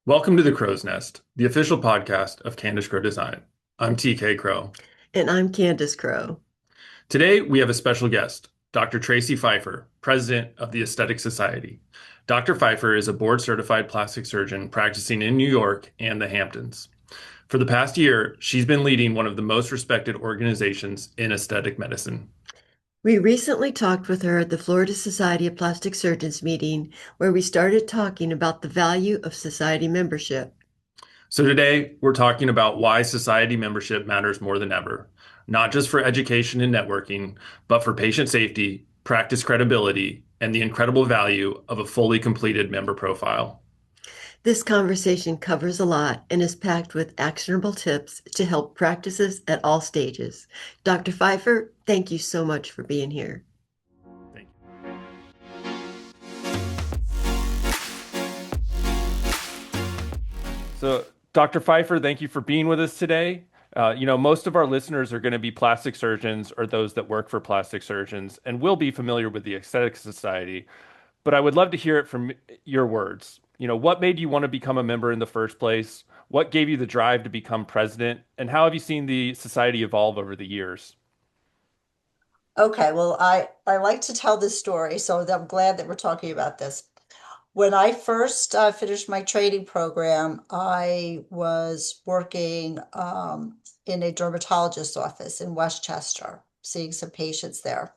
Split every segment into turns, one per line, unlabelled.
Welcome to the Crow's Nest, the official podcast of Candace Crow Design. I'm TK Crow.
And I'm Candace Crow.
Today, we have a special guest, Dr. Tracy Pfiefer, president of the Aesthetic Society. Dr. Pfiefer is a board-certified plastic surgeon practicing in New York and the Hamptons. For the past year, she's been leading one of the most respected organizations in aesthetic medicine.
We recently talked with her at the Florida Society of Plastic Surgeons meeting, where we started talking about the value of society membership.
So today, we're talking about why society membership matters more than ever, not just for education and networking, but for patient safety, practice credibility, and the incredible value of a fully completed member profile.
This conversation covers a lot and is packed with actionable tips to help practices at all stages. Dr. Pfeiffer, thank you so much for being here.
Thank you. So, Dr. Pfeiffer, thank you for being with us today. Most of our listeners are going to be plastic surgeons or those that work for plastic surgeons and will be familiar with the Aesthetic Society. But I would love to hear it from your words. What made you want to become a member in the first place? What gave you the drive to become president? And how have you seen the society evolve over the years?
Okay, well, I like to tell this story, so I'm glad that we're talking about this. When I first finished my training program, I was working in a dermatologist's office in Westchester, seeing some patients there.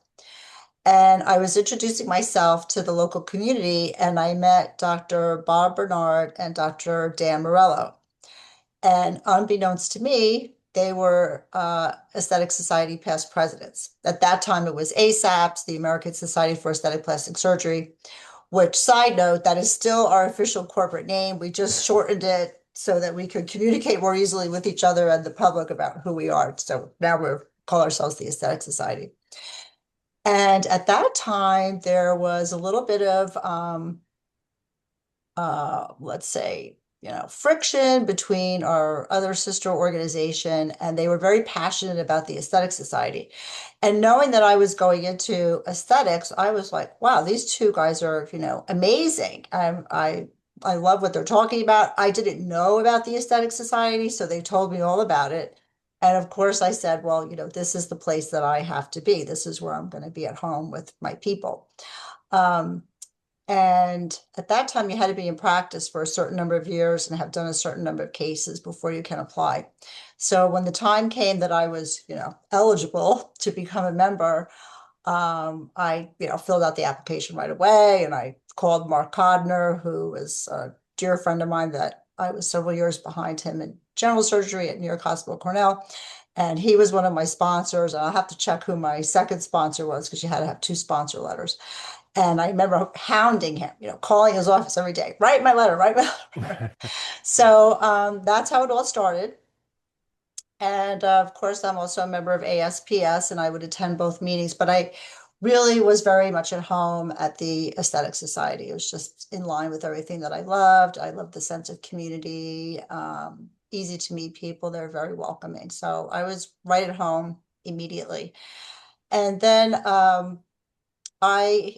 And I was introducing myself to the local community, and I met Dr. Bob Bernard and Dr. Dan Morello. And unbeknownst to me, they were Aesthetic Society past presidents. At that time, it was ASAPS, the American Society for Aesthetic Plastic Surgery, which, side note, that is still our official corporate name. We just shortened it so that we could communicate more easily with each other and the public about who we are. So now we call ourselves the Aesthetic Society. And at that time, there was a little bit of let's say, friction between our other sister organization, and they were very passionate about the Aesthetic Society. And knowing that I was going into aesthetics, I was like, wow, these two guys are, amazing. I love what they're talking about. I didn't know about the Aesthetic Society, so they told me all about it. And of course, I said, well, this is the place that I have to be. This is where I'm going to be at home with my people. Um, and at that time, you had to be in practice for a certain number of years and have done a certain number of cases before you can apply. So when the time came that I was, eligible to become a member, I, filled out the application right away, and I called Mark Codner, who was a dear friend of mine that I was several years behind him in general surgery at New York Hospital Cornell. And he was one of my sponsors. And I'll have to check who my second sponsor was, because you had to have two sponsor letters. And I remember hounding him, calling his office every day, write my letter, write my letter. So that's how it all started. And of course, I'm also a member of ASPS, and I would attend both meetings, but I really was very much at home at the Aesthetic Society. It was just in line with everything that I loved. I loved the sense of community, easy to meet people. They're very welcoming. So I was right at home immediately. And then I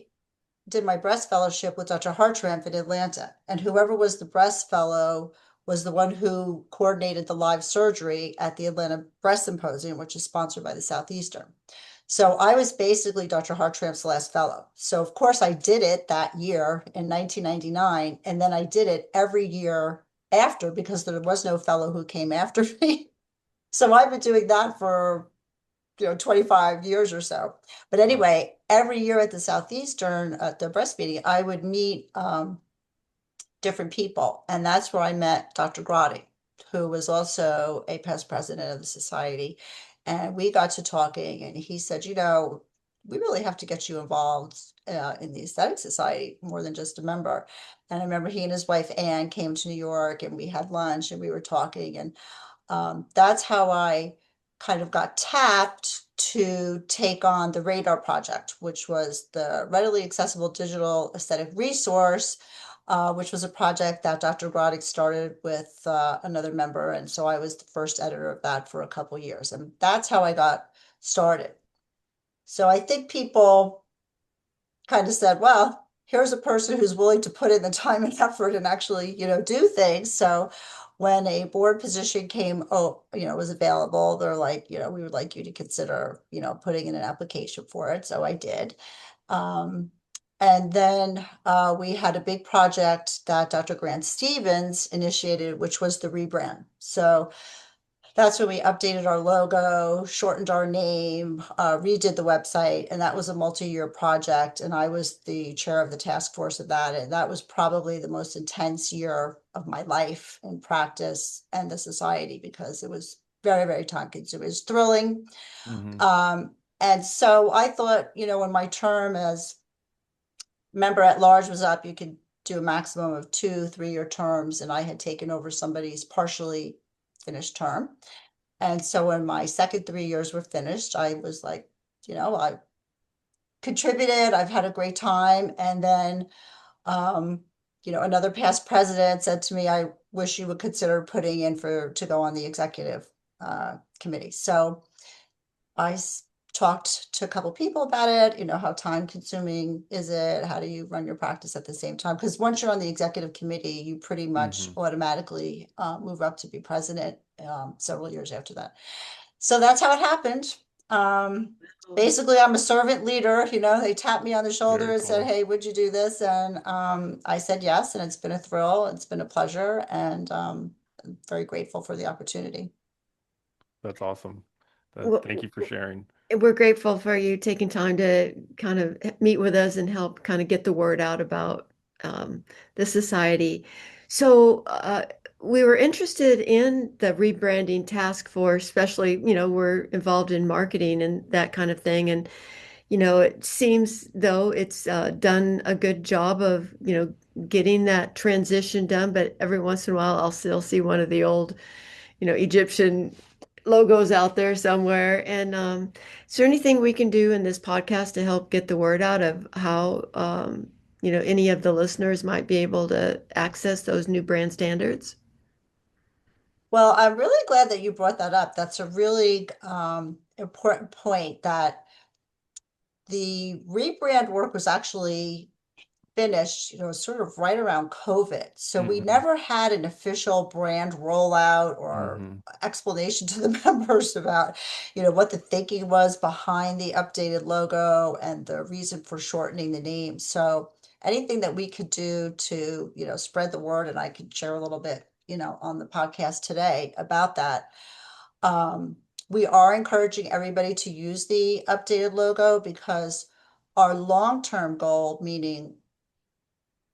did my breast fellowship with Dr. Hartramp in Atlanta. And whoever was the breast fellow was the one who coordinated the live surgery at the Atlanta Breast Symposium, which is sponsored by the Southeastern. So I was basically Dr. Hartramp's last fellow. So of course I did it that year in 1999, and then I did it every year after, because there was no fellow who came after me. So I've been doing that for 25 years or so. But
Wow.
anyway, every year at the Southeastern, at the breastfeeding, I would meet different people. And that's where I met Dr. Grotti, who was also a past president of the society. And we got to talking, and he said, we really have to get you involved in the Aesthetic Society more than just a member. And I remember he and his wife, Anne, came to New York, and we had lunch and we were talking. And that's how I kind of got tapped to take on the Radar Project, which was the readily accessible digital aesthetic resource, which was a project that Dr. Grodig started with another member. And so I was the first editor of that for a couple of years. And that's how I got started. So I think people kind of said, well, here's a person who's willing to put in the time and effort and actually, do things. So when a board position was available, they're like, we would like you to consider, putting in an application for it. So I did. Um, and then we had a big project that Dr. Grant Stevens initiated, which was the rebrand. So that's when we updated our logo, shortened our name, redid the website, and that was a multi-year project. And I was the chair of the task force of that. And that was probably the most intense year of my life in practice and the society because it was very, very time consuming. It was thrilling.
Hmm.
And so I thought, when my term as member at large was up, you could do a maximum of 2 3-year terms, and I had taken over somebody's partially finished term. And so when my second 3 years were finished, I was like, I contributed, I've had a great time. And then, um, another past president said to me, I wish you would consider putting in to go on the executive committee. So I talked to a couple people about it, how time consuming is it? How do you run your practice at the same time? Because once you're on the executive committee, you pretty much
Hmm.
automatically move up to be president several years after that. So that's how it happened. Um, Basically, I'm a servant leader. They tapped me on the shoulder
Very
and said,
cool.
"Hey, would you do this?" And I said yes, and it's been a thrill. It's been a pleasure, and I'm very grateful for the opportunity.
That's awesome. Thank
Well,
you for sharing.
we're grateful for you taking time to kind of meet with us and help kind of get the word out about the society. So we were interested in the rebranding task force, especially, we're involved in marketing and that kind of thing. And, it seems though it's done a good job of, getting that transition done. But every once in a while, I'll still see one of the old Egyptian logos out there somewhere. And is there anything we can do in this podcast to help get the word out of how, any of the listeners might be able to access those new brand standards?
Well, I'm really glad that you brought that up. That's a really important point that the rebrand work was actually finished, sort of right around COVID. So we
Hmm.
never had an official brand rollout or
Hmm.
explanation to the members about, what the thinking was behind the updated logo and the reason for shortening the name. So anything that we could do to, spread the word, and I could share a little bit, on the podcast today about that. Um, we are encouraging everybody to use the updated logo because our long-term goal, meaning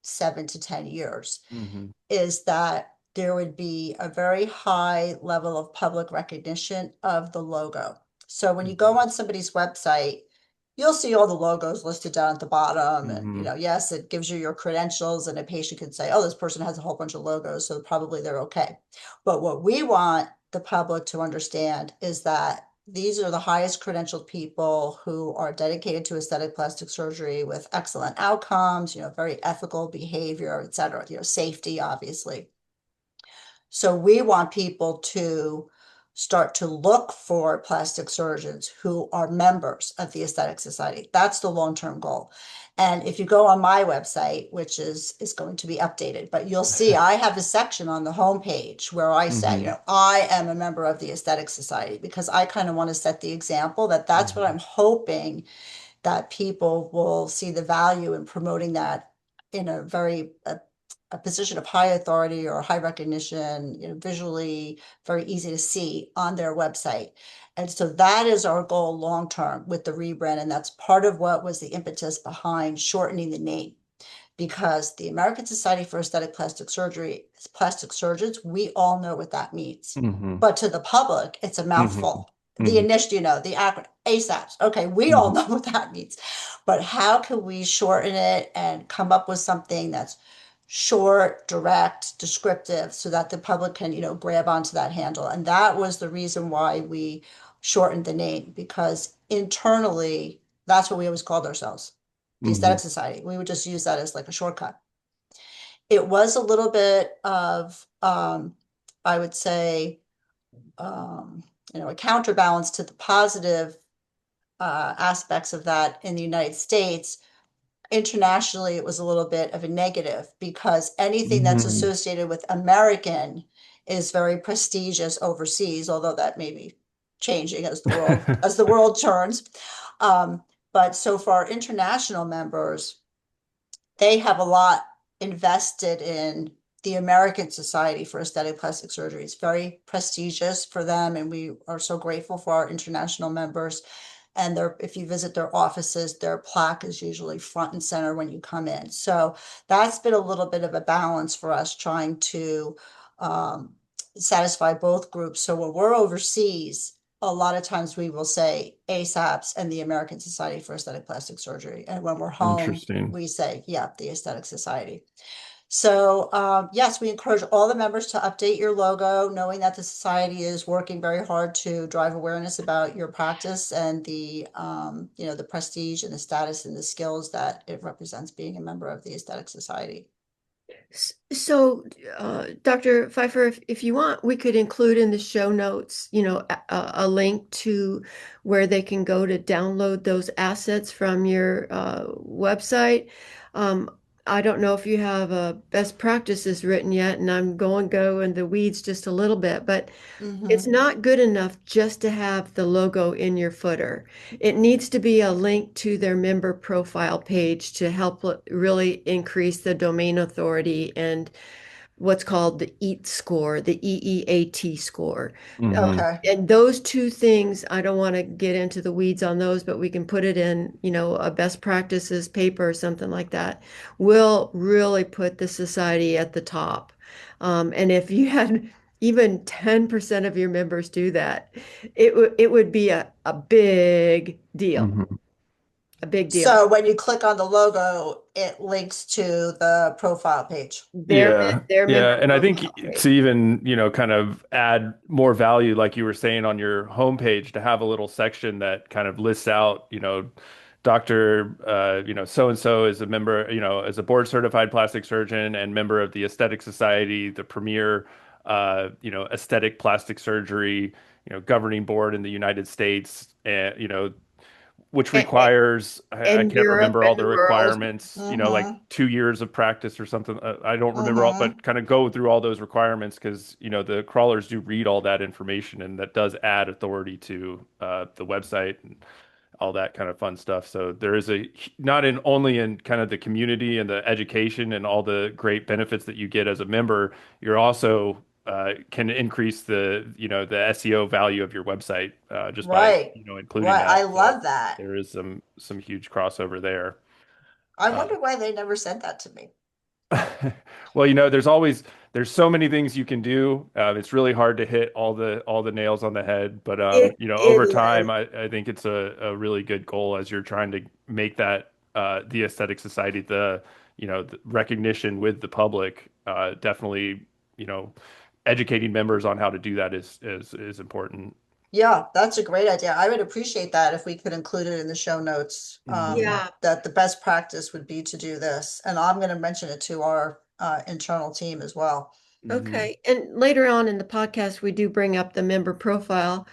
7 to 10 years,
Hmm.
is that there would be a very high level of public recognition of the logo. So when you go on somebody's website, you'll see all the logos listed down at the bottom. And,
Hmm.
yes, it gives you your credentials, and a patient can say, oh, this person has a whole bunch of logos, so probably they're okay. But what we want the public to understand is that these are the highest credentialed people who are dedicated to aesthetic plastic surgery with excellent outcomes, very ethical behavior, et cetera, safety, obviously. So we want people to start to look for plastic surgeons who are members of the Aesthetic Society. That's the long-term goal. And if you go on my website, which is going to be updated, but you'll see I have a section on the homepage where I say,
Hmm.
I am a member of the Aesthetic Society, because I kind of want to set the example that that's what
Hmm.
I'm hoping that people will see the value in promoting that in a position of high authority or high recognition, visually very easy to see on their website. And so that is our goal long term with the rebrand. And that's part of what was the impetus behind shortening the name, because the American Society for Aesthetic Plastic Surgery is plastic surgeons. We all know what that means.
Hmm.
But to the public, it's a
Hmm.
mouthful. The
Hmm.
initial, the acronym ASAPs. Okay, we all
Hmm.
know what that means. But how can we shorten it and come up with something that's short, direct, descriptive, so that the public can, grab onto that handle? And that was the reason why we shortened the name, because internally, that's what we always called ourselves, the
Hmm.
Aesthetic Society. We would just use that as like a shortcut. It was a little bit of, I would say, um, a counterbalance to the positive aspects of that in the United States. internationally it was a little bit of a negative because anything that's
Mm.
associated with American is very prestigious overseas, although that may be changing as the world turns. Um, but so far, international members, they have a lot invested in the American Society for Aesthetic Plastic Surgery. It's very prestigious for them, and we are so grateful for our international members. And if you visit their offices, their plaque is usually front and center when you come in. So that's been a little bit of a balance for us trying to um, satisfy both groups. So when we're overseas, a lot of times we will say ASAPS and the American Society for Aesthetic Plastic Surgery. And when we're home,
Interesting.
we say, yeah, the Aesthetic Society. So, yes, we encourage all the members to update your logo, knowing that the society is working very hard to drive awareness about your practice and the prestige and the status and the skills that it represents being a member of the Aesthetic Society.
So, Dr. Pfeiffer, if you want, we could include in the show notes, a link to where they can go to download those assets from your website. Um, I don't know if you have best practices written yet, and I'm going go in the weeds just a little bit, but it's
Mm-hmm.
not good enough just to have the logo in your footer. It needs to be a link to their member profile page to help really increase the domain authority and what's called the EAT score, the EEAT score.
Hmm.
Okay.
And those two things, I don't want to get into the weeds on those, but we can put it in, a best practices paper or something like that. Will really put the society at the top. And if you had even 10% of your members do that, it would be a big deal,
Hmm.
a big deal.
So when you click on the logo, it links to the profile page.
Yeah,
Their
yeah,
member
and I think
profile
to
page.
even, kind of add more value, like you were saying on your homepage, to have a little section that kind of lists out, Doctor, so and so is a member, as a board certified plastic surgeon and member of the Aesthetic Society, the premier, aesthetic plastic surgery, governing board in the United States, and which
And, and
requires, I
and
can't
Europe
remember all
and
the
the world.
requirements, like
Mm-hmm.
2 years of practice or something. I don't remember all,
Mm-hmm.
but kind of go through all those requirements because, the crawlers do read all that information, and that does add authority to the website and all that kind of fun stuff. So there is not in only in kind of the community and the education and all the great benefits that you get as a member, you're also can increase the SEO value of your website just by,
Right.
including
Right.
that.
I
So
love that.
there is some huge crossover there.
I
Uh,
wonder why they never said that to me.
well, there's so many things you can do. It's really hard to hit all the nails on the head, but
It
over time,
is.
I think it's a really good goal as you're trying to make that the aesthetic society the recognition with the public. Definitely, you know, educating members on how to do that is important.
Yeah, that's a great idea. I would appreciate that if we could include it in the show notes.
Hmm.
Yeah.
That the best practice would be to do this. And I'm going to mention it to our internal team as well.
Hmm.
Okay. And later on in the podcast, we do bring up the member profile.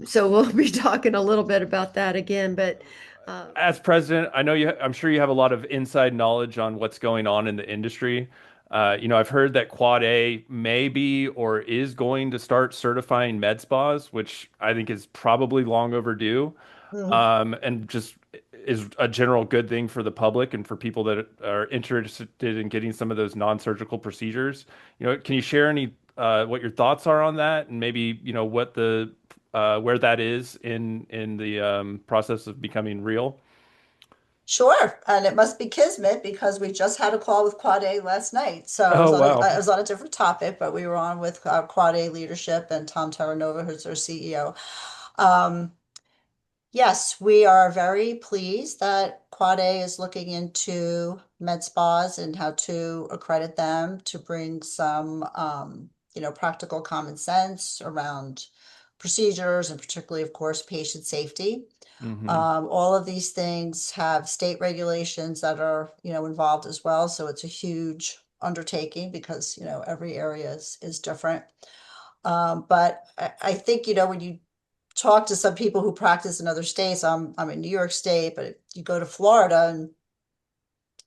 So we'll be talking a little bit about that again. But uh,
As president, I'm sure you have a lot of inside knowledge on what's going on in the industry. I've heard that Quad A may be or is going to start certifying med spas, which I think is probably long overdue,
Mm.
and just is a general good thing for the public and for people that are interested in getting some of those non-surgical procedures. Can you share any what your thoughts are on that, and maybe what the where that is in the process of becoming real?
Sure. And it must be kismet because we just had a call with Quad A last night. So
Oh,
I
wow.
was on a different topic, but we were on with Quad A leadership and Tom Terranova, who's their CEO. Um, Yes, we are very pleased that Quad A is looking into med spas and how to accredit them to bring some, practical common sense around procedures and particularly, of course, patient safety.
Hmm.
All of these things have state regulations that are, involved as well. So it's a huge undertaking because, every area is different. But I think, when you talk to some people who practice in other states. I'm in New York State, but you go to Florida and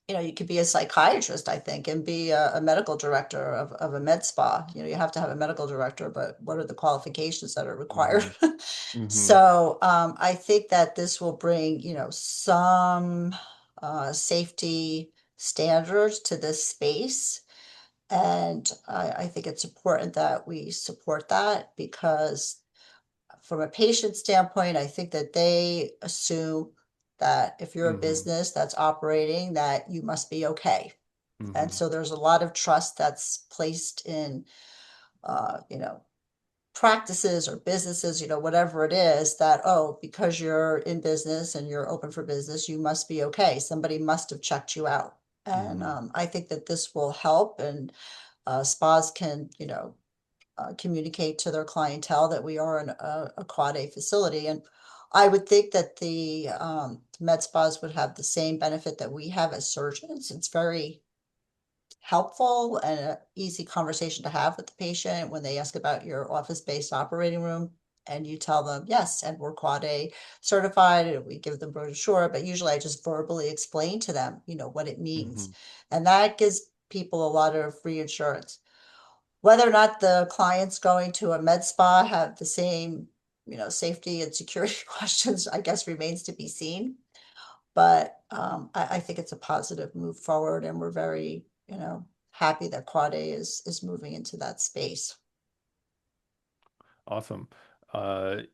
you could be a psychiatrist, I think, and be a medical director of a med spa. You have to have a medical director, but what are the qualifications that are required?
Hmm. Hmm.
So I think that this will bring, some safety standards to this space. And I think it's important that we support that because from a patient standpoint, I think that they assume that if you're a
Hmm.
business that's operating, that you must be okay. And
Hmm.
so there's a lot of trust that's placed in, you know, practices or businesses, whatever it is that, oh, because you're in business and you're open for business, you must be okay. Somebody must have checked you out. And
Hmm.
I think that this will help and spas can, communicate to their clientele that we are a Quad A facility. And I would think that the med spas would have the same benefit that we have as surgeons. It's very helpful and an easy conversation to have with the patient when they ask about your office-based operating room. And you tell them, yes, and we're Quad A certified, and we give them brochure, but usually I just verbally explain to them, what it means.
Hmm.
And that gives people a lot of reassurance. Whether or not the clients going to a med spa have the same, safety and security questions, I guess remains to be seen. But I think it's a positive move forward, and we're very, happy that Quad A is moving into that space.
Awesome. And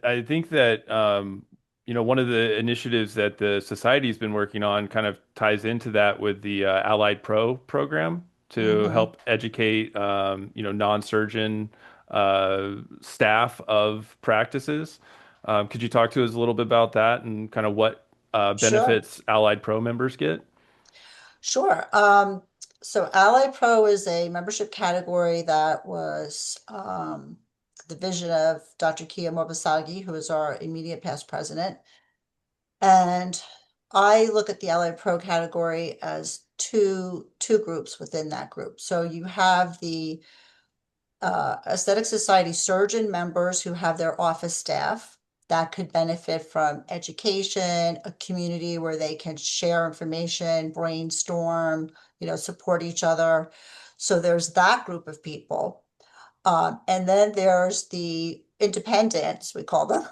I think that one of the initiatives that the society's been working on kind of ties into that with the Allied Pro program to
Hmm.
help educate non-surgeon staff of practices. Could you talk to us a little bit about that and kind of what
Sure,
benefits Allied Pro members get?
sure. So Ally Pro is a membership category that was the vision of Dr. Kia Mobasagi, who is our immediate past president. And I look at the Ally Pro category as two groups within that group. So you have the Aesthetic Society surgeon members who have their office staff that could benefit from education, a community where they can share information, brainstorm, support each other. So there's that group of people. And then there's the independents, we call them,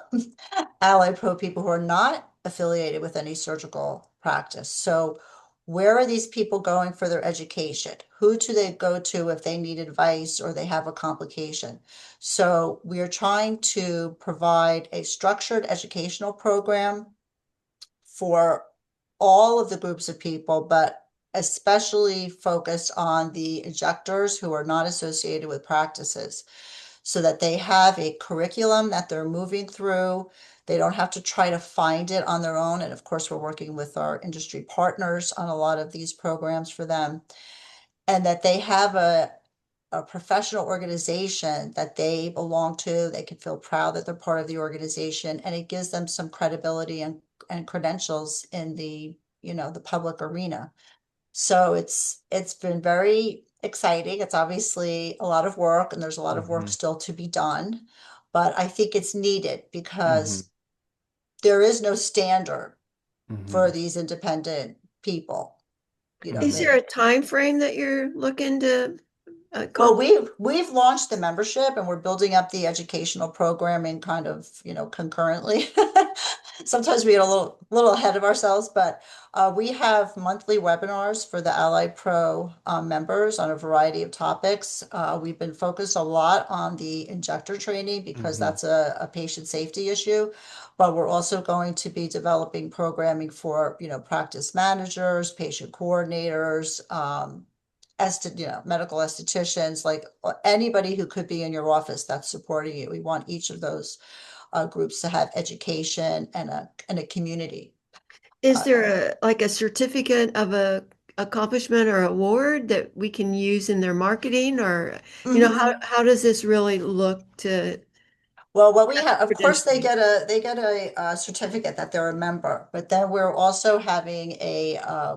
allied pro people who are not affiliated with any surgical practice. So where are these people going for their education? Who do they go to if they need advice or they have a complication? So we are trying to provide a structured educational program for all of the groups of people, but especially focused on the injectors who are not associated with practices so that they have a curriculum that they're moving through. They don't have to try to find it on their own. And of course, we're working with our industry partners on a lot of these programs for them. And that they have a professional organization that they belong to. They can feel proud that they're part of the organization, and it gives them some credibility and credentials in the public arena. So it's been very exciting. It's obviously a lot of work and there's a lot of work
Hmm.
still to be done, but I think it's needed
Hmm.
because there is no standard for
Hmm.
these independent people. You know,
Is
Hmm.
there
they
a time frame that you're looking to
Well,
accomplish?
we've launched the membership and we're building up the educational programming kind of, concurrently. Sometimes we get a little ahead of ourselves, but we have monthly webinars for the Ally Pro members on a variety of topics. We've been focused a lot on the injector training because
Hmm.
that's a patient safety issue, but we're also going to be developing programming for, practice managers, patient coordinators, medical estheticians, like anybody who could be in your office that's supporting you. We want each of those groups to have education and a community.
Is
Uh,
there a certificate of a accomplishment or award that we can use in their marketing or
mhm.
how does this really look to
Well, what we have, of course, they
credentialing?
get a certificate that they're a member, but then we're also having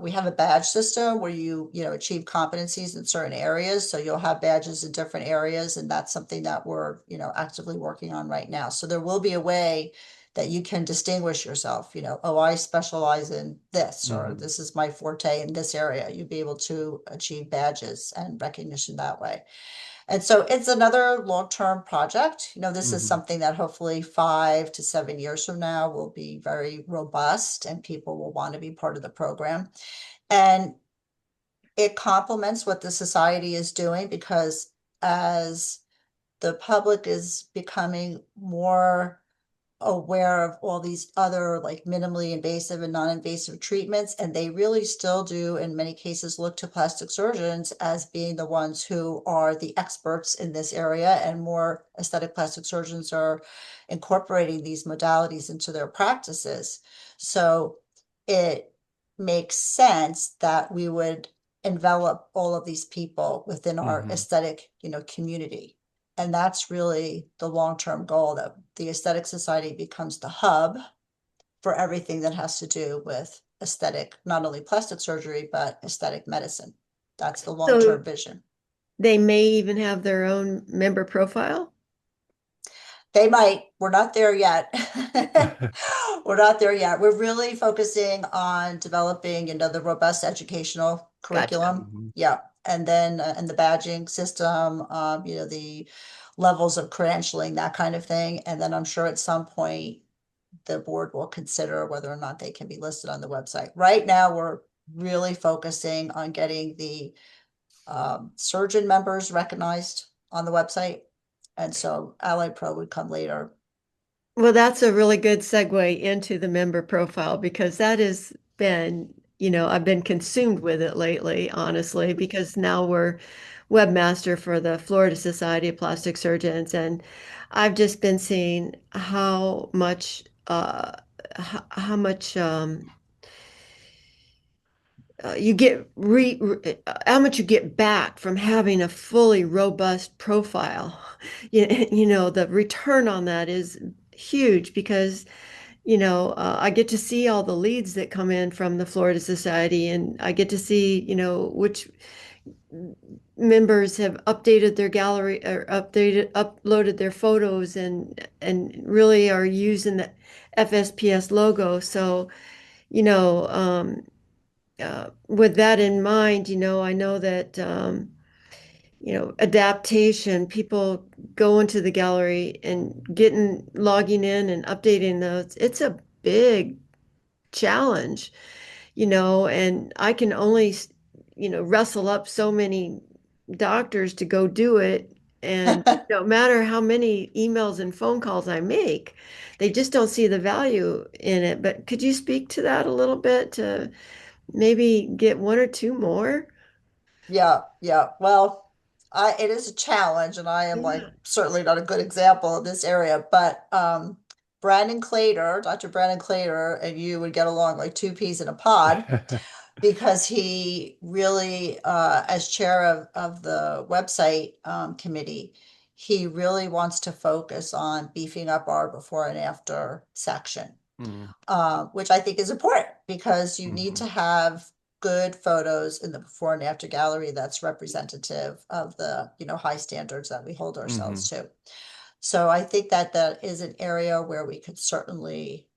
we have a badge system where you achieve competencies in certain areas. So you'll have badges in different areas, and that's something that we're actively working on right now. So there will be a way that you can distinguish yourself, oh, I specialize in this, or
Hmm.
this is my forte in this area. You'd be able to achieve badges and recognition that way. And so it's another long-term project. This is
Hmm.
something that hopefully 5 to 7 years from now will be very robust and people will want to be part of the program. And it complements what the society is doing because as the public is becoming more aware of all these other like minimally invasive and non-invasive treatments, and they really still do in many cases look to plastic surgeons as being the ones who are the experts in this area, and more aesthetic plastic surgeons are incorporating these modalities into their practices. So it makes sense that we would envelop all of these people within our
Hmm.
aesthetic, community. And that's really the long-term goal, that the Aesthetic Society becomes the hub for everything that has to do with aesthetic, not only plastic surgery, but aesthetic medicine. That's the
So
long-term vision.
they may even have their own member profile.
They might, we're not there yet. We're not there yet. We're really focusing on developing, the robust educational
Gotcha.
curriculum. Yeah. And then, and the badging system, the levels of credentialing, that kind of thing. And then I'm sure at some point the board will consider whether or not they can be listed on the website. Right now, we're really focusing on getting the surgeon members recognized on the website. And so Allied Pro would come later.
Well, that's a really good segue into the member profile because that has been, I've been consumed with it lately, honestly, because now we're webmaster for the Florida Society of Plastic Surgeons, and I've just been seeing how much you get how much you get back from having a fully robust profile. The return on that is huge because I get to see all the leads that come in from the Florida Society, and I get to see, which members have updated their gallery or uploaded their photos and really are using the FSPS logo. So, you know, with that in mind, I know that adaptation, people go into the gallery and logging in and updating those, it's a big challenge, and I can only, wrestle up so many doctors to go do it. And no matter how many emails and phone calls I make, they just don't see the value in it. But could you speak to that a little bit to maybe get one or two more?
Yeah, yeah. Well, it is a challenge, and I am like
Yeah,
certainly not a good example of this area, but Brandon Clater, Dr. Brandon Clater, and you would get along like two peas in a pod because he really, as chair of the website committee, he really wants to focus on beefing up our before and after section,
Hmm.
which I think is important because you need
Hmm.
to have good photos in the before and after gallery that's representative of the, high standards that we hold
Hmm.
ourselves to. So I think that that is an area where we could certainly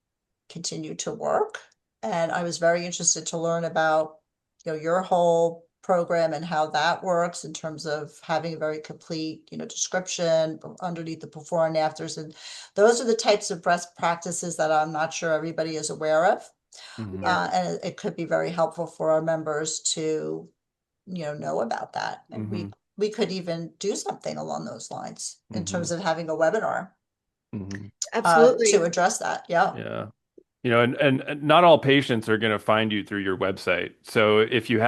continue to work. And I was very interested to learn about, your whole program and how that works in terms of having a very complete, description underneath the before and afters. And those are the types of best practices that I'm not sure everybody is aware of.
Hmm.
yeah,
And it could be very helpful for our members to, know about that. And
Hmm.
we could even do something along those lines in
Hmm.
terms of having a webinar
Hmm.
to
absolutely.
address that. Yeah.
Yeah. And not all patients are going to find you through your website. So if you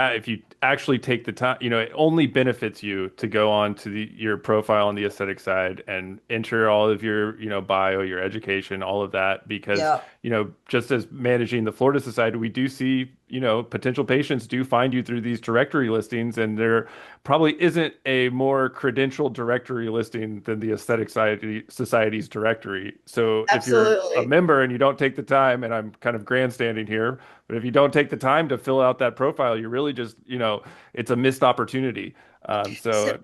actually take the time, it only benefits you to go on to your profile on the aesthetic side and enter all of your, bio, your education, all of that, because,
Yeah.
just as managing the Florida Society, we do see, potential patients do find you through these directory listings, and there probably isn't a more credentialed directory listing than the Society's directory. So if you're a
Absolutely.
member and you don't take the time, and I'm kind of grandstanding here, but if you don't take the time to fill out that profile, you're really just, it's a missed opportunity.
So,
So,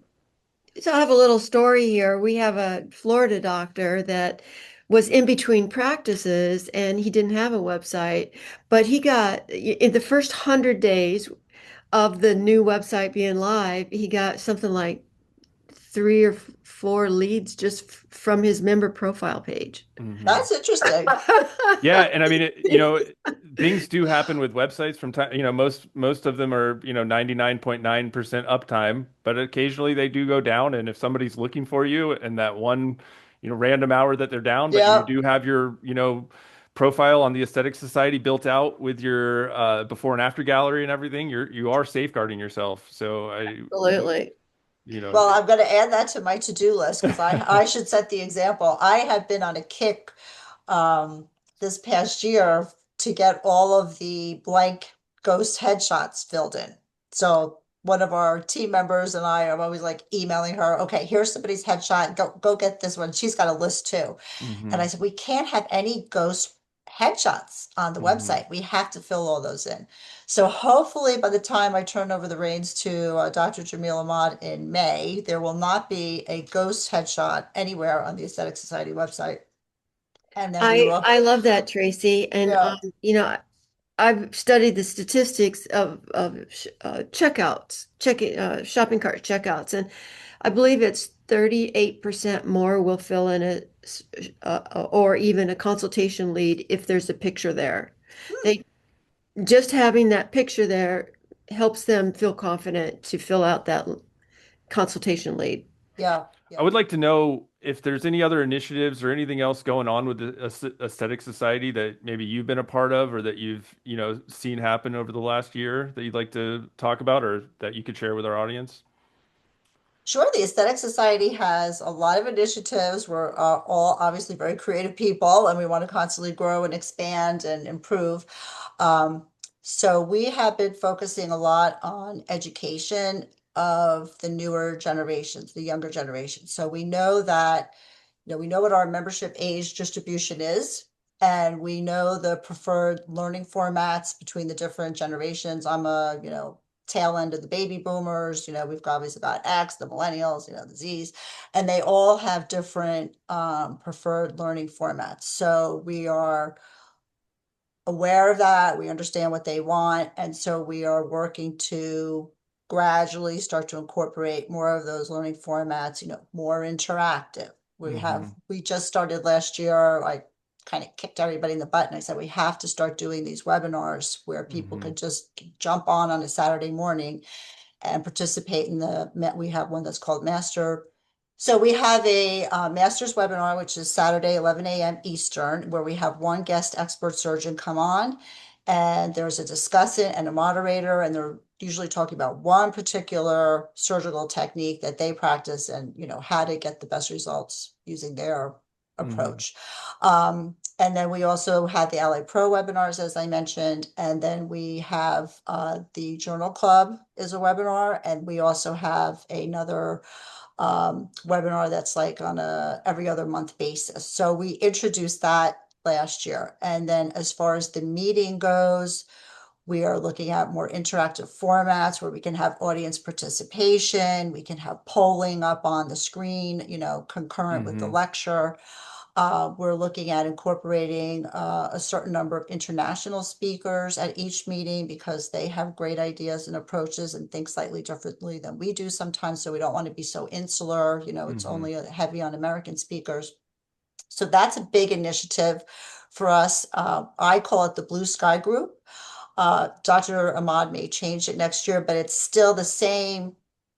so I have a little story here. We have a Florida doctor that was in between practices and he didn't have a website, but he got in the first 100 days of the new website being live, he got something like three or four leads just from his member profile page.
Hmm.
That's interesting.
Yeah, and I mean, things do happen with websites from time, most of them are, 99.9% uptime, but occasionally they do go down. And if somebody's looking for you and that one, random hour that they're down, but you
Yeah,
do have your, profile on the Aesthetic Society built out with your before and after gallery and everything, you are safeguarding yourself. So
Absolutely.
you know,
well, I'm going to add that to my to-do list because I should set the example. I have been on a kick um, this past year to get all of the blank ghost headshots filled in. So one of our team members and I are always like emailing her, okay, here's somebody's headshot. Go get this one. She's got a list too. And I
hmm
said, we can't have any ghost headshots on the
hmm
website. We have to fill all those in. So hopefully by the time I turn over the reins to Dr. Jamil Ahmad in May, there will not be a ghost headshot anywhere on the Aesthetic Society website. And then we will,
I love that, Tracy. And
yeah.
I've studied the statistics of checkouts, checking shopping cart checkouts, and I believe it's 38% more will fill in or even a consultation lead if there's a picture there.
Hmm,
They just having that picture there helps them feel confident to fill out that consultation lead.
yeah,
I
yeah.
would like to know if there's any other initiatives or anything else going on with the Aesthetic Society that maybe you've been a part of or that you've, seen happen over the last year that you'd like to talk about or that you could share with our audience.
Sure, the Aesthetic Society has a lot of initiatives. We're all obviously very creative people and we want to constantly grow and expand and improve. Um, so we have been focusing a lot on education of the newer generations, the younger generations. So we know that, we know what our membership age distribution is, and we know the preferred learning formats between the different generations. I'm a, tail end of the baby boomers. We've obviously got X, the millennials, the Z's, and they all have different preferred learning formats. So we are aware of that. We understand what they want. And so we are working to gradually start to incorporate more of those learning formats, more interactive.
Hmm
We just started last year. I kind of kicked everybody in the butt and I said, we have to start doing these webinars where people
hmm
could just jump on a Saturday morning and participate in we have one that's called Master. So we have a master's webinar, which is Saturday, 11 a.m. Eastern, where we have one guest expert surgeon come on, and there's a discussant and a moderator, and they're usually talking about one particular surgical technique that they practice and, how to get the best results using their
hmm
approach. And then we also had the Ally Pro webinars, as I mentioned, and then we have the Journal Club is a webinar, and we also have another webinar that's like on a every other month basis. So we introduced that last year. And then as far as the meeting goes, we are looking at more interactive formats where we can have audience participation, we can have polling up on the screen, concurrent with the
hmm
lecture. We're looking at incorporating a certain number of international speakers at each meeting because they have great ideas and approaches and think slightly differently than we do sometimes. So we don't want to be so insular. It's
hmm
only heavy on American speakers. So that's a big initiative for us. I call it the Blue Sky Group. Dr. Ahmad may change it next year, but it's still the same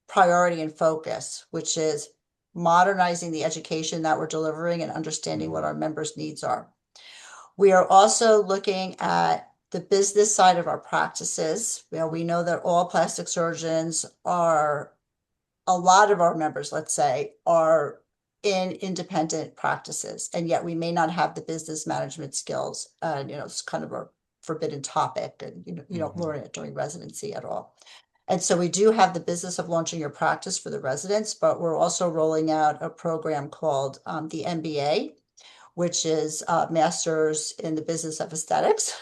priority and focus, which is modernizing the education that we're delivering and understanding what
hmm
our members' needs are. We are also looking at the business side of our practices. We know that all plastic surgeons are a lot of our members, let's say, are in independent practices, and yet we may not have the business management skills. And it's kind of a forbidden topic, and you don't
hmm
learn it during residency at all. And so we do have the business of launching your practice for the residents, but we're also rolling out a program called the MBA, which is Masters in the Business of Aesthetics.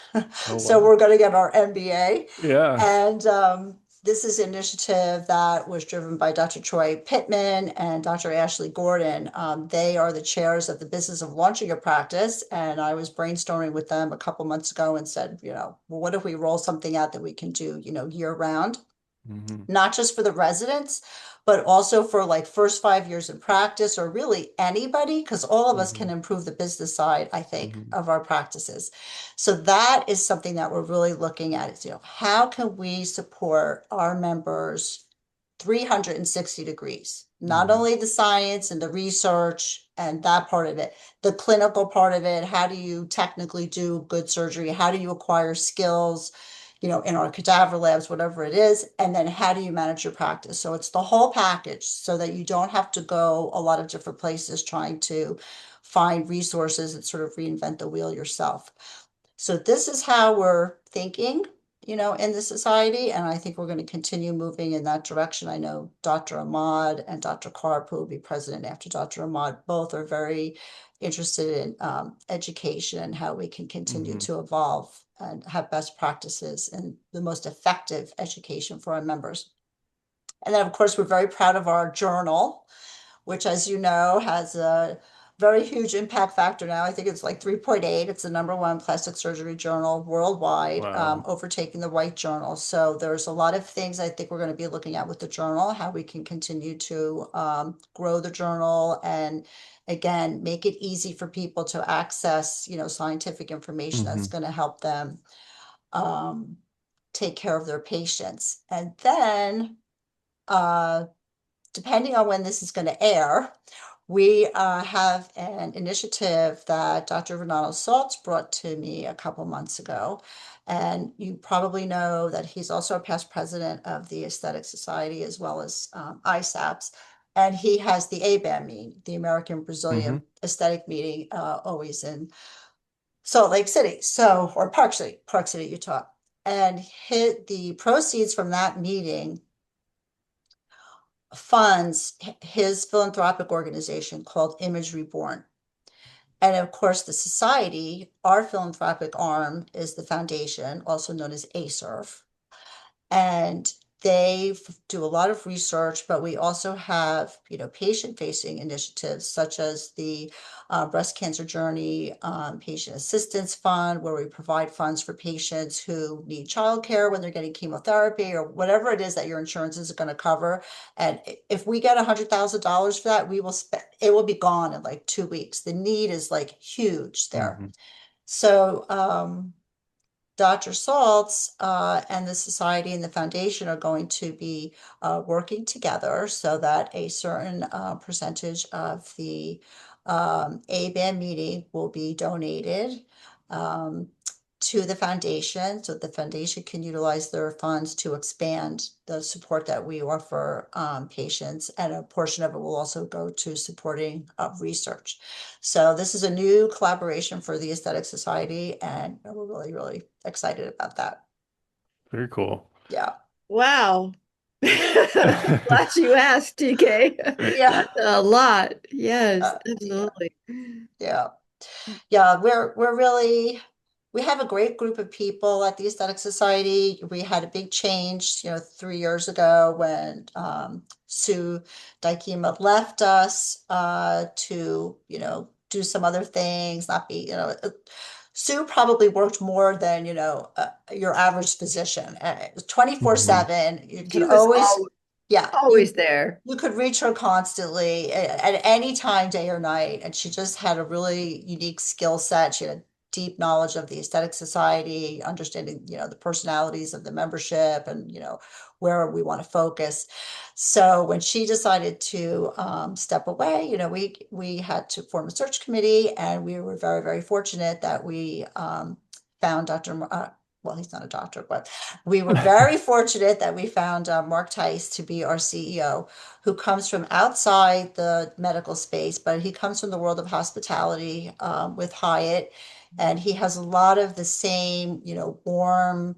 Oh,
So
wow.
we're going to get our MBA.
Yeah.
And This is an initiative that was driven by Dr. Troy Pittman and Dr. Ashley Gordon. They are the chairs of the business of launching a practice. And I was brainstorming with them a couple months ago and said, well, what if we roll something out that we can do, year round?
Mm-hmm.
Not just for the residents, but also for like first 5 years in practice or really anybody, because all of us
Mm-hmm.
can improve the business side, I think,
Mm-hmm.
of our practices. So that is something that we're really looking at is, how can we support our members 360 degrees? Not
Mm-hmm.
only the science and the research and that part of it, the clinical part of it. How do you technically do good surgery? How do you acquire skills? In our cadaver labs, whatever it is, and then how do you manage your practice? So it's the whole package so that you don't have to go a lot of different places trying to find resources and sort of reinvent the wheel yourself. So this is how we're thinking, in the society, and I think we're going to continue moving in that direction. I know Dr. Ahmad and Dr. Karp, who will be president after Dr. Ahmad, both are very interested in education and how we can continue
Mm-hmm.
to evolve and have best practices and the most effective education for our members. And then, of course, we're very proud of our journal, which, as you know, has a very huge impact factor now. I think it's like 3.8. It's the number one plastic surgery journal worldwide,
Wow.
overtaking the White Journal. So there's a lot of things I think we're going to be looking at with the journal, how we can continue to grow the journal and again, make it easy for people to access, scientific information
Mm-hmm.
that's going to help them um, take care of their patients. And then uh, depending on when this is going to air, we have an initiative that Dr. Renato Saltz brought to me a couple months ago. And you probably know that he's also a past president of the Aesthetic Society as well as ISAPS. And he has the ABAM meeting, the American
Mm-hmm.
Brazilian Aesthetic meeting, always in Salt Lake City, or Park City, Utah. And the proceeds from that meeting funds his philanthropic organization called Image Reborn. And of course, the society, our philanthropic arm, is the foundation, also known as ASERF. And they do a lot of research, but we also have, patient-facing initiatives such as the Breast Cancer Journey Patient Assistance Fund, where we provide funds for patients who need childcare when they're getting chemotherapy or whatever it is that your insurance is going to cover. And if we get $100,000 for that, we will spend, it will be gone in like 2 weeks. The need is like huge there.
Mm-hmm.
So, Dr. Saltz and the society and the foundation are going to be working together so that a certain percentage of the ABAM meeting will be donated um, to the foundation so the foundation can utilize their funds to expand the support that we offer patients, and a portion of it will also go to supporting research. So this is a new collaboration for the Aesthetic Society, and we're really, really excited about that.
Very cool.
Yeah.
Wow. Glad you asked, TK.
Yeah.
That's a lot. Yes,
Yeah.
absolutely.
Yeah. Yeah, we're really we have a great group of people at the Aesthetic Society. We had a big change, 3 years ago when Sue Dykema left us to, do some other things, not be, Sue probably worked more than, your average physician.
Mm-hmm.
24/7. You could
She was
always, yeah,
always there.
you could reach her constantly at any time, day or night. And she just had a really unique skill set. She had a deep knowledge of the Aesthetic Society, understanding, the personalities of the membership and, where we want to focus. So when she decided to step away, we had to form a search committee, and we were very, very fortunate that we found well, he's not a doctor, but we were very fortunate that we found Mark Tice to be our CEO, who comes from outside the medical space, but he comes from the world of hospitality with Hyatt. And he has a lot of the same, warm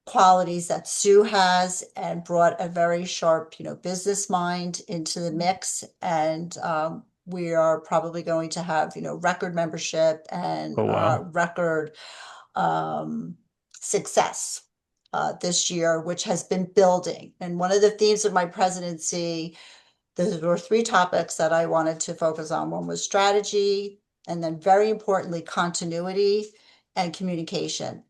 qualities that Sue has, and brought a very sharp, business mind into the mix. And we are probably going to have, record membership and
Oh, wow.
record um, success this year, which has been building. And one of the themes of my presidency, there were three topics that I wanted to focus on. One was strategy, and then very importantly, continuity and communication.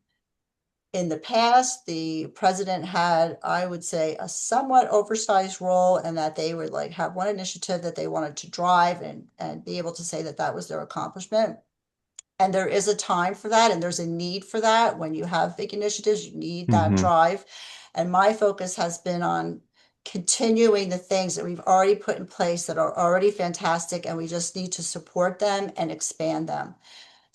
In the past, the president had, I would say, a somewhat oversized role, and that they would like have one initiative that they wanted to drive and be able to say that that was their accomplishment. And there is a time for that, and there's a need for that. When you have big initiatives, you need that
Hmm.
drive. And my focus has been on continuing the things that we've already put in place that are already fantastic, and we just need to support them and expand them.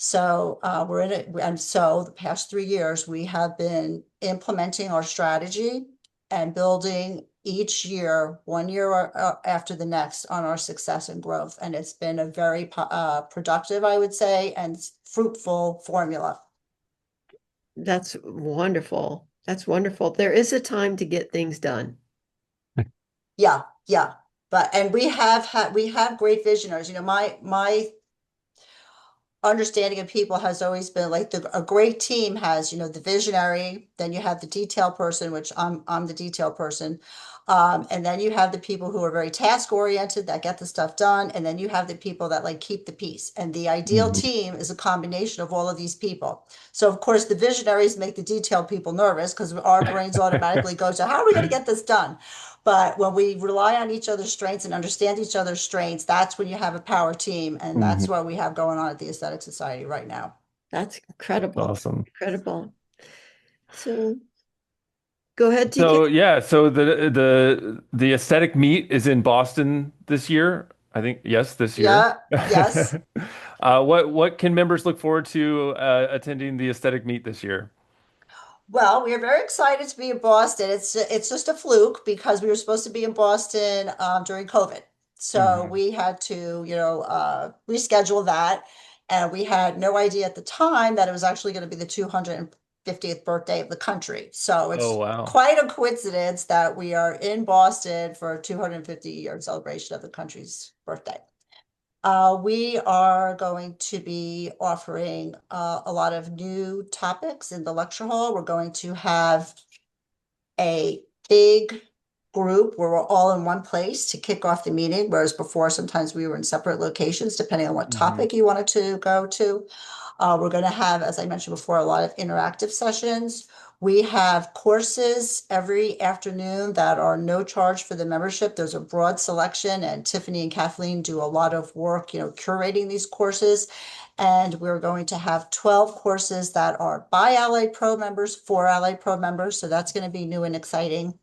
So we're in it, and so the past 3 years, we have been implementing our strategy and building each year, one year after the next, on our success and growth. And it's been a very productive, I would say, and fruitful formula.
That's wonderful. That's wonderful. There is a time to get things done.
Yeah, yeah. But and we have great visionaries. You know, my understanding of people has always been like a great team has, the visionary, then you have the detail person, which I'm the detail person. And then you have the people who are very task oriented that get the stuff done. And then you have the people that like keep the peace. And the ideal
Hmm.
team is a combination of all of these people. So of course the visionaries make the detail people nervous because our brains automatically go to how are we going to get this done? But when we rely on each other's strengths and understand each other's strengths, that's when you have a power team. And that's
Hmm.
what we have going on at the Aesthetic Society right now.
That's incredible.
Awesome.
Incredible. So go ahead, TK.
So yeah, so the aesthetic meet is in Boston this year. I think yes, this year.
Yeah, yes.
What can members look forward to attending the aesthetic meet this year?
Well, we are very excited to be in Boston. It's just a fluke because we were supposed to be in Boston during COVID. So
Hmm.
we had to, reschedule that. And we had no idea at the time that it was actually going to be the 250th birthday of the country. So
Oh
it's
wow.
quite a coincidence that we are in Boston for a 250-year celebration of the country's birthday. We are going to be offering a lot of new topics in the lecture hall. We're going to have a big group where we're all in one place to kick off the meeting, whereas before sometimes we were in separate locations depending on what
Hmm.
topic you wanted to go to. We're going to have, as I mentioned before, a lot of interactive sessions. We have courses every afternoon that are no charge for the membership. There's a broad selection, and Tiffany and Kathleen do a lot of work, curating these courses. And we're going to have 12 courses that are by Allied Pro members, for Allied Pro members. So that's going to be new and exciting.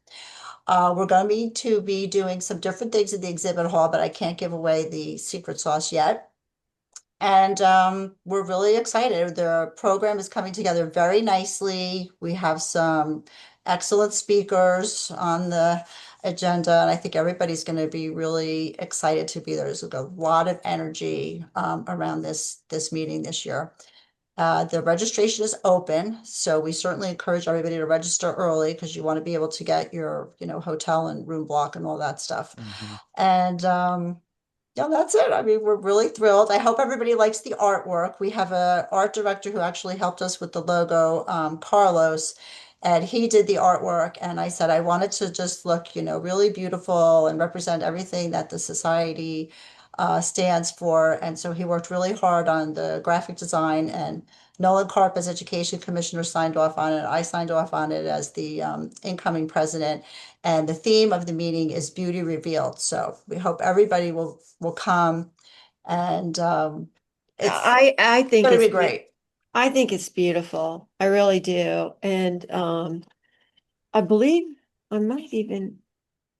We're going to be doing some different things in the exhibit hall, but I can't give away the secret sauce yet. And we're really excited. The program is coming together very nicely. We have some excellent speakers on the agenda, and I think everybody's going to be really excited to be there. There's a lot of energy around this meeting this year. The registration is open, so we certainly encourage everybody to register early because you want to be able to get your, hotel and room block and all that stuff.
Hmm.
And yeah, that's it. I mean, we're really thrilled. I hope everybody likes the artwork. We have a art director who actually helped us with the logo, Carlos, and he did the artwork. And I said I wanted to just look, really beautiful and represent everything that the society stands for. And so he worked really hard on the graphic design. And Nolan Karp, as Education Commissioner, signed off on it. I signed off on it as the incoming president. And the theme of the meeting is Beauty Revealed. So we hope everybody will come, and it's
I think
going to
it's
be great.
I think it's beautiful. I really do. And I believe I might even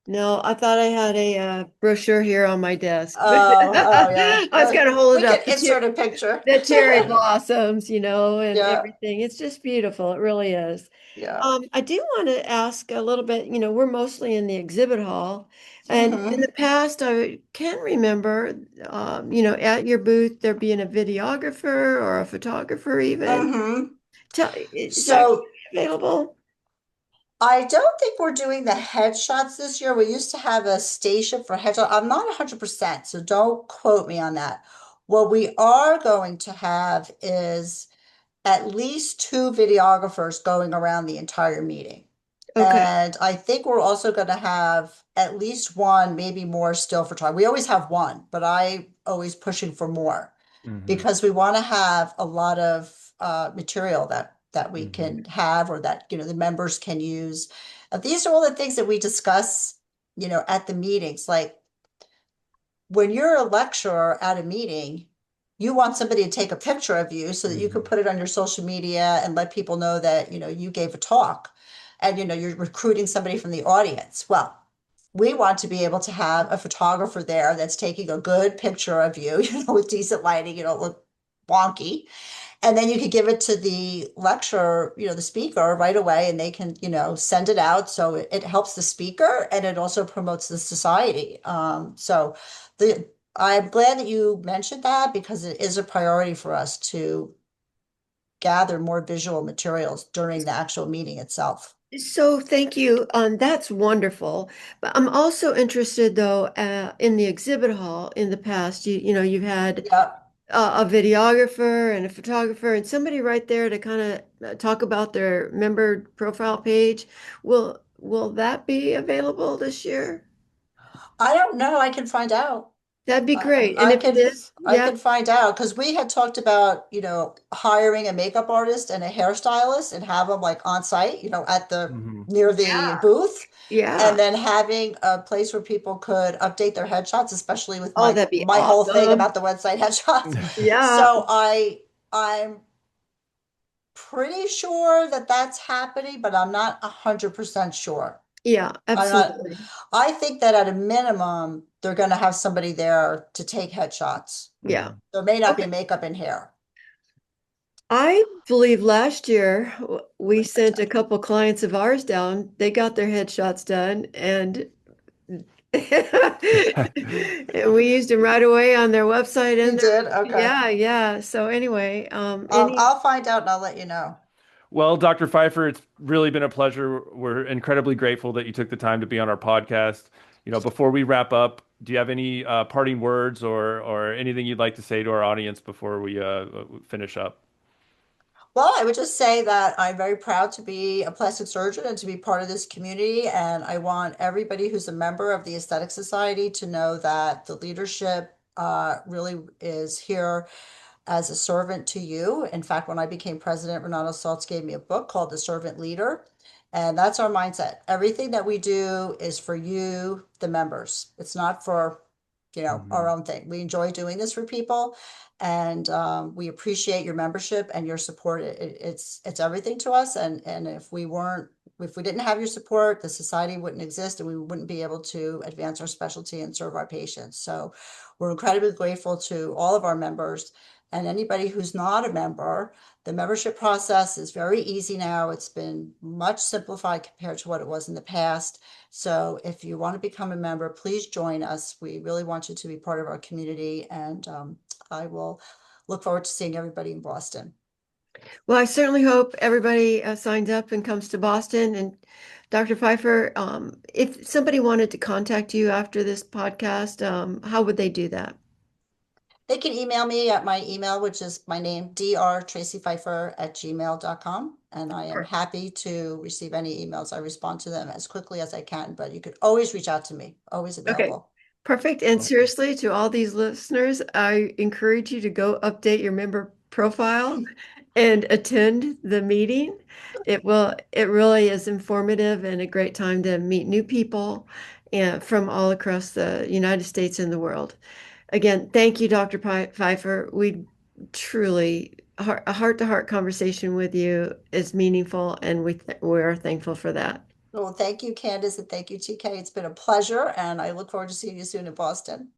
no, I thought I had a brochure here on my desk, but
Oh yeah.
I was gonna hold
We
it
can
up.
insert a picture.
The cherry blossoms, and
Yeah,
everything. It's just beautiful. It really is.
yeah.
I do want to ask a little bit, we're mostly in the exhibit hall, and in
Hmm.
the past, I can remember, at your booth there being a videographer or a photographer even.
Hmm.
Is that
So
available?
I don't think we're doing the headshots this year. We used to have a station for headshot. I'm not 100%, so don't quote me on that. What we are going to have is at least two videographers going around the entire meeting.
Okay.
And I think we're also going to have at least one, maybe more still photography. We always have one, but I always pushing for more
Hmm.
because we want to have a lot of material that we
Hmm.
can have or that the members can use. These are all the things that we discuss, at the meetings. Like when you're a lecturer at a meeting, you want somebody to take a picture of you so that you could
Hmm.
put it on your social media and let people know that, you gave a talk and, you're recruiting somebody from the audience. Well, we want to be able to have a photographer there that's taking a good picture of you, with decent lighting, you don't look wonky. And then you could give it to the lecturer, the speaker right away, and they can, send it out. So it helps the speaker and it also promotes the society. So the I'm glad that you mentioned that because it is a priority for us to gather more visual materials during the actual meeting itself.
So thank you. That's wonderful. But I'm also interested though, in the exhibit hall in the past. You've had
Yep.
a videographer and a photographer and somebody right there to kind of talk about their member profile page. Will that be available this year?
I don't know. I can find out.
That'd be
I,
great. And
I
if it
can
is,
I
yeah.
can find out because we had talked about, hiring a makeup artist and a hairstylist and have them like on site, at the
Hmm.
near the
Yeah.
booth, and
Yeah.
then having a place where people could update their headshots, especially with
Oh,
my
that'd be
my whole thing
awesome.
about the website headshots.
Yeah.
So I'm pretty sure that that's happening, but I'm not 100% sure.
Yeah,
I'm not,
absolutely.
I think that at a minimum, they're going to have somebody there to take headshots.
Yeah.
There may not be
Okay.
makeup in hair.
I believe last year we sent a couple clients of ours down. They got their headshots done and and we used them right away on their website
You
and their
did? Okay.
yeah, yeah. So anyway, any
I'll find out and I'll let you know.
Well, Dr. Pfeiffer, it's really been a pleasure. We're incredibly grateful that you took the time to be on our podcast. Before we wrap up, do you have any parting words or anything you'd like to say to our audience before we finish up?
Well, I would just say that I'm very proud to be a plastic surgeon and to be part of this community. And I want everybody who's a member of the Aesthetic Society to know that the leadership really is here as a servant to you. In fact, when I became president, Renato Saltz gave me a book called The Servant Leader. And that's our mindset. Everything that we do is for you, the members. It's not for, our
Hmm.
own thing. We enjoy doing this for people, and we appreciate your membership and your support. It's everything to us. And if we didn't have your support, the society wouldn't exist, and we wouldn't be able to advance our specialty and serve our patients. So we're incredibly grateful to all of our members and anybody who's not a member. The membership process is very easy now. It's been much simplified compared to what it was in the past. So if you want to become a member, please join us. We really want you to be part of our community, and I will look forward to seeing everybody in Boston.
well, I certainly hope everybody signs up and comes to Boston. And Dr. Pfeiffer, if somebody wanted to contact you after this podcast, how would they do that?
They can email me at my email, which is my name, drtracypfeiffer@gmail.com. And I am happy to receive any emails. I respond to them as quickly as I can, but you could always reach out to me, always
Okay,
available.
perfect. And seriously, to all these listeners, I encourage you to go update your member profile and attend the meeting. It really is informative and a great time to meet new people and from all across the United States and the world. Again, thank you, Dr. Pfeiffer. We truly, a heart-to-heart conversation with you is meaningful, and we are thankful for that.
Well, thank you, Candace, and thank you, TK. It's been a pleasure, and I look forward to seeing you soon in Boston.